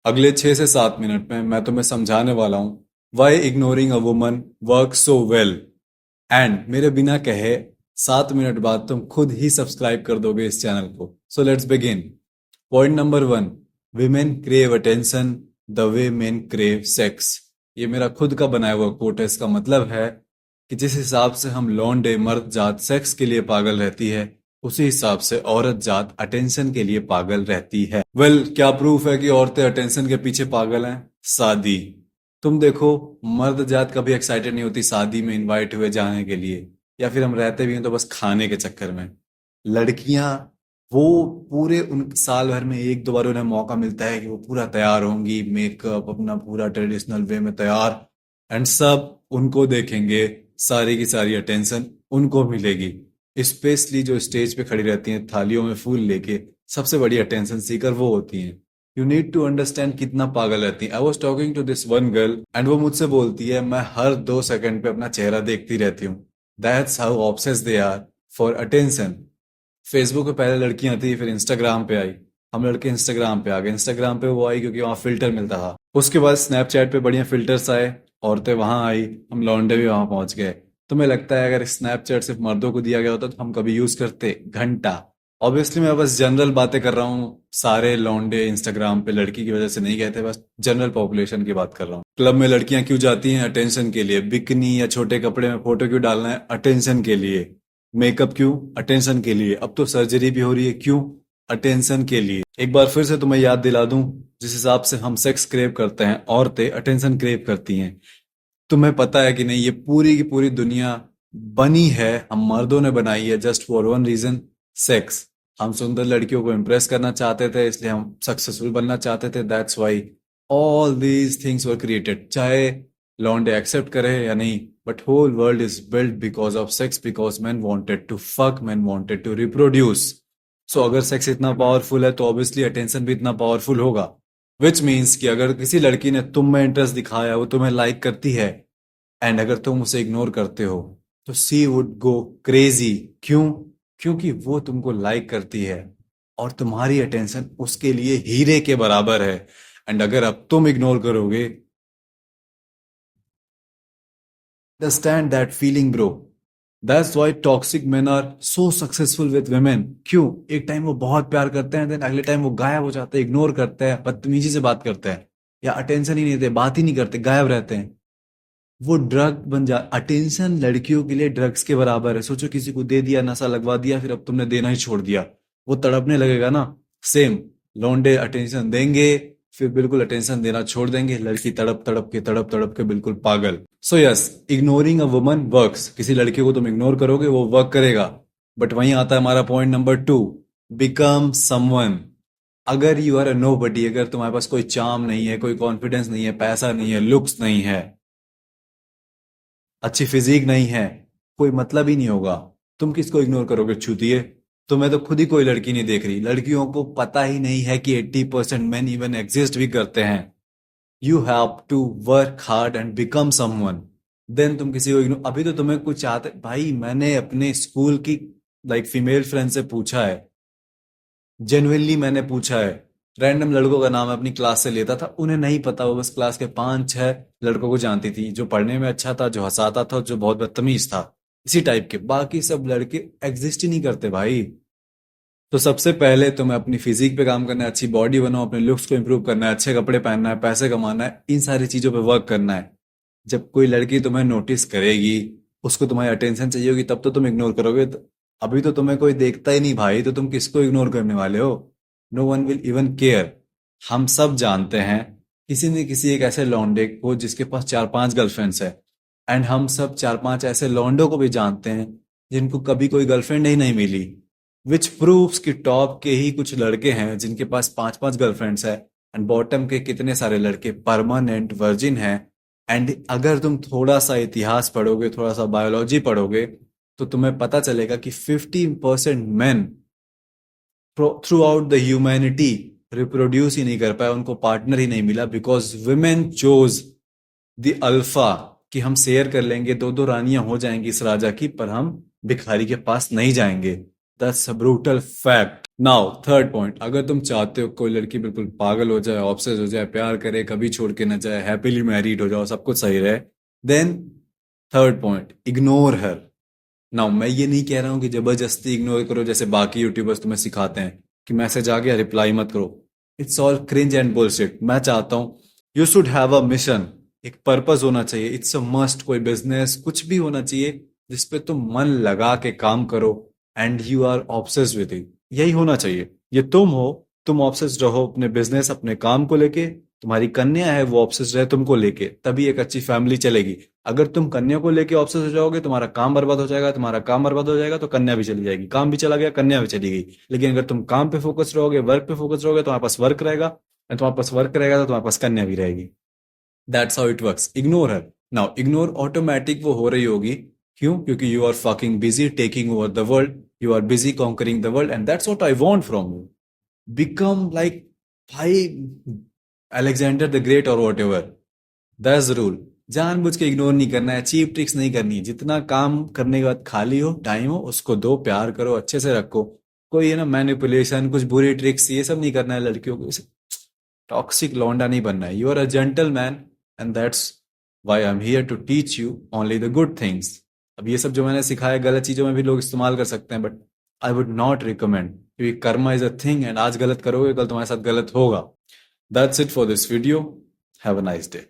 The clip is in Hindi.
अगले 6 से 7 मिनट में मैं तुम्हें समझाने वाला हूं why ignoring a woman work so well. And मेरे बिना कहे 7 मिनट बाद तुम खुद ही सब्सक्राइब कर दोगे इस चैनल को। So let's begin. Point number 1। Women crave attention the way main crave sex. ये मेरा खुद का बनाया हुआ कोट है। इसका मतलब है कि जिस हिसाब से हम लौंडे मर्द जात सेक्स के लिए पागल रहती है, उसी हिसाब से औरत जात अटेंशन के लिए पागल रहती है। क्या प्रूफ है कि औरतें अटेंशन के पीछे पागल हैं? शादी। तुम देखो, मर्द जात कभी एक्साइटेड नहीं होती शादी में इनवाइट हुए जाने के लिए, या फिर हम रहते भी हैं तो बस खाने के चक्कर में। लड़कियां, वो पूरे उन साल भर में एक दो बार उन्हें मौका मिलता है कि वो पूरा तैयार होंगी, मेकअप अपना पूरा ट्रेडिशनल वे में तैयार, एंड सब उनको देखेंगे। सारी की सारी अटेंशन उनको मिलेगी। स्पेशली जो स्टेज पे खड़ी रहती हैं थालियों में फूल लेके, सबसे बड़ी अटेंशन सीकर वो होती हैं। यू नीड टू अंडरस्टैंड कितना पागल रहती है। I was talking to this one girl and वो मुझसे बोलती है, मैं हर 2 सेकंड पे अपना चेहरा देखती रहती हूँ। That's how obsess they are for attention. Facebook पे पहले लड़कियां थी, फिर इंस्टाग्राम पे आई। हम लड़के इंस्टाग्राम पे आ गए। इंस्टाग्राम पे वो आई क्योंकि वहां फिल्टर मिलता था। उसके बाद स्नैपचैट पे बढ़िया फिल्टर्स आए, औरतें वहां आई, हम लौंडे भी वहां पहुंच गए। तुम्हें लगता है अगर स्नैपचैट सिर्फ मर्दों को दिया गया होता तो हम कभी यूज करते? घंटा। ऑब्वियसली मैं बस जनरल बातें कर रहा हूँ। सारे लौंडे इंस्टाग्राम पे लड़की की वजह से नहीं गए थे, बस जनरल पॉपुलेशन की बात कर रहा हूँ। क्लब में लड़कियां क्यों जाती हैं? अटेंशन के लिए। बिकनी या छोटे कपड़े में फोटो क्यों डालना है? अटेंशन के लिए। मेकअप क्यों? अटेंशन के लिए। अब तो सर्जरी भी हो रही है, क्यों? अटेंशन के लिए। एक बार फिर से तुम्हें याद दिला दूं, जिस हिसाब से हम सेक्स क्रेव करते हैं, औरतें अटेंशन क्रेव करती हैं। तुम्हें पता है कि नहीं, ये पूरी की पूरी दुनिया बनी है, हम मर्दों ने बनाई है, just for one reason, sex. हम सुंदर लड़कियों को इम्प्रेस करना चाहते थे, इसलिए हम सक्सेसफुल बनना चाहते थे। That's why all these things were created. चाहे लौंडे एक्सेप्ट करे या नहीं, but whole world is built because of sex, because man wanted to fuck, man wanted to reproduce. So अगर सेक्स इतना पावरफुल है तो ऑब्वियसली अटेंशन भी इतना पावरफुल होगा। विच मीन्स कि अगर किसी लड़की ने तुम में इंटरेस्ट दिखाया, वो तुम्हें लाइक करती है, एंड अगर तुम उसे इग्नोर करते हो, तो सी वुड गो क्रेजी। क्यों? क्योंकि वो तुमको लाइक करती है और तुम्हारी अटेंशन उसके लिए हीरे के बराबर है। एंड अगर अब तुम इग्नोर करोगे, understand that feeling bro. That's why toxic men are so successful with women. क्यों? एक टाइम वो बहुत प्यार करते हैं, देन अगले टाइम वो गायब हो जाते हैं, इग्नोर करते हैं, बदतमीजी से बात करते हैं, या अटेंशन ही नहीं देते, बात ही नहीं करते, गायब रहते हैं। वो ड्रग बन जा। अटेंशन लड़कियों के लिए ड्रग्स के बराबर है। सोचो, किसी को दे दिया, नशा लगवा दिया, फिर अब तुमने देना ही छोड़ दिया, वो तड़पने लगेगा ना। सेम, लौंडे अटेंशन देंगे, फिर बिल्कुल अटेंशन देना छोड़ देंगे, लड़की तड़प तड़प के बिल्कुल पागल। So yes, ignoring a woman works. किसी लड़की को तुम इग्नोर करोगे, वो वर्क करेगा। बट वहीं आता है हमारा पॉइंट नंबर 2। Become someone. अगर यू आर अ नोबडी, अगर तुम्हारे पास कोई चार्म नहीं है, कोई कॉन्फिडेंस नहीं है, पैसा नहीं है, लुक्स नहीं है, अच्छी फिजिक नहीं है, कोई मतलब ही नहीं होगा। तुम किसको इग्नोर करोगे? छूतिए। तुम्हें तो खुद ही कोई लड़की नहीं देख रही। लड़कियों को पता ही नहीं है कि 80% मैन इवन एग्जिस्ट भी करते हैं। You have to work hard and become someone, then तुम किसी को इग्नोर। अभी तो तुम्हें कुछ चाहते भाई, मैंने अपने स्कूल की फीमेल फ्रेंड से पूछा है, जेन्युइनली मैंने पूछा है। रैंडम लड़कों का नाम अपनी क्लास से लेता था, उन्हें नहीं पता, वो बस क्लास के 5-6 लड़कों को जानती थी, जो पढ़ने में अच्छा था, जो हंसाता था, जो बहुत बदतमीज था, इसी टाइप के। बाकी सब लड़के एग्जिस्ट ही नहीं करते भाई। तो सबसे पहले तुम्हें अपनी फिजिक पे काम करना है, अच्छी बॉडी बनाओ, अपने लुक्स को इंप्रूव करना है, अच्छे कपड़े पहनना है, पैसे कमाना है, इन सारी चीजों पे वर्क करना है। जब कोई लड़की तुम्हें नोटिस करेगी, उसको तुम्हारी अटेंशन चाहिए होगी, तब तो तुम इग्नोर करोगे। अभी तो तुम्हें कोई देखता ही नहीं भाई, तो तुम किसको इग्नोर करने वाले हो? No one will even care. हम सब जानते हैं किसी न किसी एक ऐसे लौंडे को जिसके पास 4-5 गर्लफ्रेंड्स है, एंड हम सब 4-5 ऐसे लौंडों को भी जानते हैं जिनको कभी कोई गर्लफ्रेंड ही नहीं मिली। विच प्रूव्स कि टॉप के ही कुछ लड़के हैं जिनके पास 5-5 गर्लफ्रेंड्स है, एंड बॉटम के कितने सारे लड़के परमानेंट वर्जिन हैं। एंड अगर तुम थोड़ा सा इतिहास पढ़ोगे, थोड़ा सा बायोलॉजी पढ़ोगे, तो तुम्हें पता चलेगा कि 50% man throughout the humanity reproduce ही नहीं कर पाए, उनको पार्टनर ही नहीं मिला, because women chose the alpha, कि हम शेयर कर लेंगे, दो दो रानियां हो जाएंगी इस राजा की, पर हम भिखारी के पास नहीं जाएंगे। That's a brutal fact. Now third point, अगर तुम चाहते हो कोई लड़की बिल्कुल पागल हो जाए, ऑब्सेस हो जाए, प्यार करे, कभी छोड़ के न जाए, हैप्पीली मैरिड हो जाओ, सब कुछ सही रहे, then third point, ignore her. Now मैं ये नहीं कह रहा हूं कि जबरदस्ती इग्नोर करो जैसे बाकी यूट्यूबर्स तुम्हें सिखाते हैं कि मैसेज आ गया रिप्लाई मत करो। It's all cringe and bullshit. मैं चाहता हूं you should have a mission, एक पर्पस होना चाहिए। इट्स अ मस्ट, कोई बिजनेस कुछ भी होना चाहिए जिसपे तुम मन लगा के काम करो and you are obsessed with it. यही होना चाहिए। ये तुम हो, तुम ऑब्सेस्ड रहो अपने बिजनेस, अपने काम को लेके, तुम्हारी कन्या है वो ऑब्सेस्ड रहे तुमको लेके, तभी एक अच्छी फैमिली चलेगी। अगर तुम कन्या को लेके ऑब्सेस हो जाओगे, तुम्हारा काम बर्बाद हो जाएगा, तुम्हारा काम बर्बाद हो जाएगा तो कन्या भी चली जाएगी, काम भी चला गया, कन्या भी चली गई। लेकिन अगर तुम काम पे फोकस रहोगे, वर्क पे फोकस रहोगे, तुम्हारे पास वर्क रहेगा, और तुम्हारे पास वर्क रहेगा तो तुम्हारे पास कन्या भी रहेगी। That's how it works. Ignore her. Now ignore automatic वो हो रही होगी, क्यों? क्योंकि you are fucking busy taking over the world, you are busy conquering the world, and that's what I want from you. Become like भाई अलेक्जेंडर द ग्रेट और whatever. That's the rule. जानबूझ के इग्नोर नहीं करना है, चीप ट्रिक्स नहीं करनी है। जितना काम करने के बाद खाली हो, टाइम हो, उसको दो, प्यार करो, अच्छे से रखो। कोई है ना मैनिपुलेशन, कुछ बुरी ट्रिक्स, ये सब नहीं करना है लड़कियों को। टॉक्सिक लौंडा नहीं बनना है। You are a gentleman and that's why I am here to teach you only the good things. अब ये सब जो मैंने सिखाया गलत चीजों में भी लोग इस्तेमाल कर सकते हैं, but I would not recommend, क्योंकि karma is a thing and आज गलत करोगे कल तुम्हारे साथ गलत होगा। That's it for this video. Have a nice day.